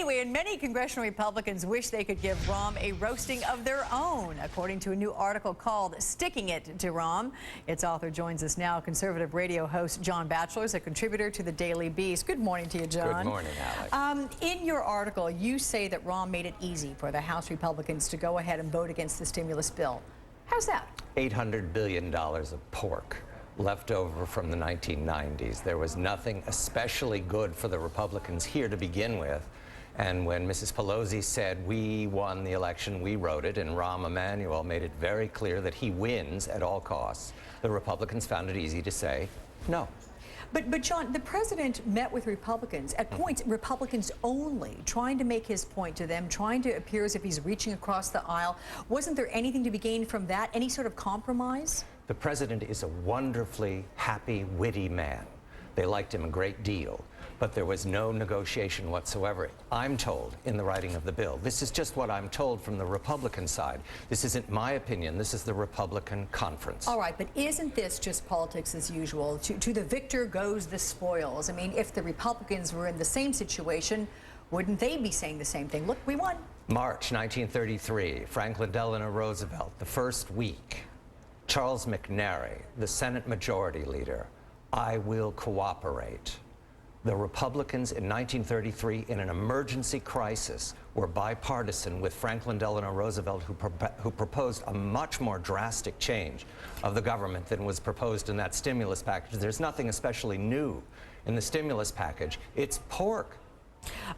Anyway, and many congressional Republicans wish they could give Rohm a roasting of their own, according to a new article called Sticking It to Rohm. Its author joins us now, conservative radio host John Batchelor, a contributor to the Daily Beast. Good morning to you, John. Good morning, Alex. In your article, you say that Rohm made it easy for the House Republicans to go ahead and vote against the stimulus bill. How's that? $800 billion of pork left over from the 1990s. There was nothing especially good for the Republicans here to begin with. And when Mrs. Pelosi said, we won the election, we wrote it, and Rahm Emanuel made it very clear that he wins at all costs, the Republicans found it easy to say no. But John, the president met with Republicans, at points Republicans only, trying to make his point to them, trying to appear as if he's reaching across the aisle. Wasn't there anything to be gained from that? Any sort of compromise? The president is a wonderfully happy, witty man. They liked him a great deal, but there was no negotiation whatsoever. I'm told in the writing of the bill. This is just what I'm told from the Republican side. This isn't my opinion. This is the Republican conference. All right, but isn't this just politics as usual? To the victor goes the spoils. I mean, if the Republicans were in the same situation, wouldn't they be saying the same thing? Look, we won. March 1933, Franklin Delano Roosevelt, the first week. Charles McNary, the Senate Majority Leader, I will cooperate. The Republicans in 1933, in an emergency crisis, were bipartisan with Franklin Delano Roosevelt, who proposed a much more drastic change of the government than was proposed in that stimulus package. There's nothing especially new in the stimulus package. It's pork.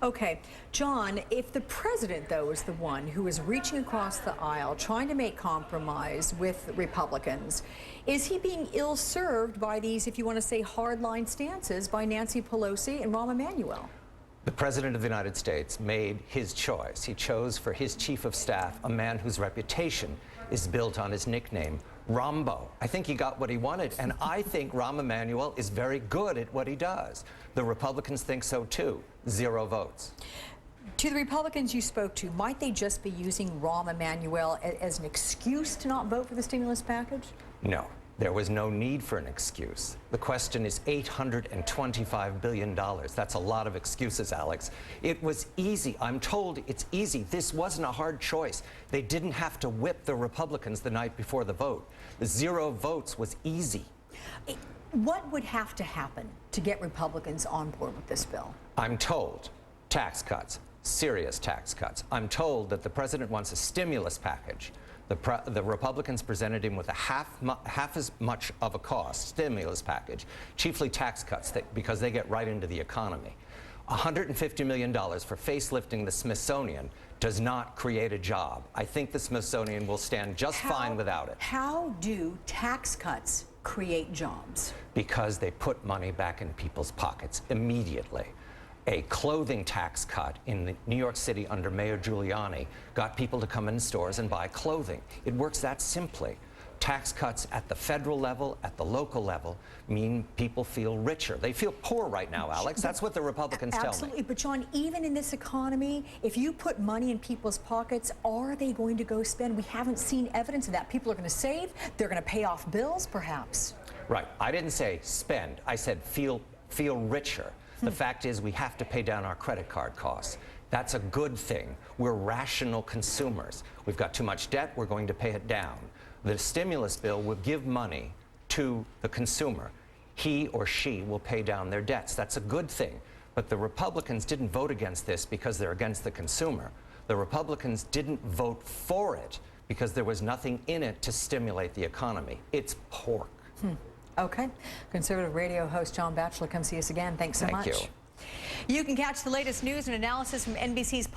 Okay, John, if the president, though, is the one who is reaching across the aisle, trying to make compromise with Republicans, is he being ill-served by these, if you want to say, hardline stances by Nancy Pelosi and Rahm Emanuel? The President of the United States made his choice. He chose for his chief of staff a man whose reputation is built on his nickname, Rombo. I think he got what he wanted, and I think Rahm Emanuel is very good at what he does. The Republicans think so too. 0 votes. To the Republicans you spoke to, might they just be using Rahm Emanuel as an excuse to not vote for the stimulus package? No. There was no need for an excuse. The question is $825 billion. That's a lot of excuses, Alex. It was easy. I'm told it's easy. This wasn't a hard choice. They didn't have to whip the Republicans the night before the vote. The 0 votes was easy. What would have to happen to get Republicans on board with this bill? I'm told tax cuts, serious tax cuts. I'm told that the president wants a stimulus package. The Republicans presented him with a half as much of a cost stimulus package, chiefly tax cuts because they get right into the economy. $150 million for facelifting the Smithsonian does not create a job. I think the Smithsonian will stand just fine without it. How do tax cuts create jobs? Because they put money back in people's pockets immediately. A clothing tax cut in New York City under Mayor Giuliani got people to come in stores and buy clothing. It works that simply. Tax cuts at the federal level, at the local level, mean people feel richer. They feel poor right now, Alex. That's what the Republicans tell me. Absolutely, but John, even in this economy, if you put money in people's pockets, are they going to go spend? We haven't seen evidence of that. People are going to save. They're going to pay off bills, perhaps. Right. I didn't say spend. I said feel richer. The fact is we have to pay down our credit card costs. That's a good thing. We're rational consumers. We've got too much debt. We're going to pay it down. The stimulus bill will give money to the consumer. He or she will pay down their debts. That's a good thing. But the Republicans didn't vote against this because they're against the consumer. The Republicans didn't vote for it because there was nothing in it to stimulate the economy. It's pork. Okay. Conservative radio host John Batchelor, come see us again. Thanks so much. Thank you. You can catch the latest news and analysis from NBC's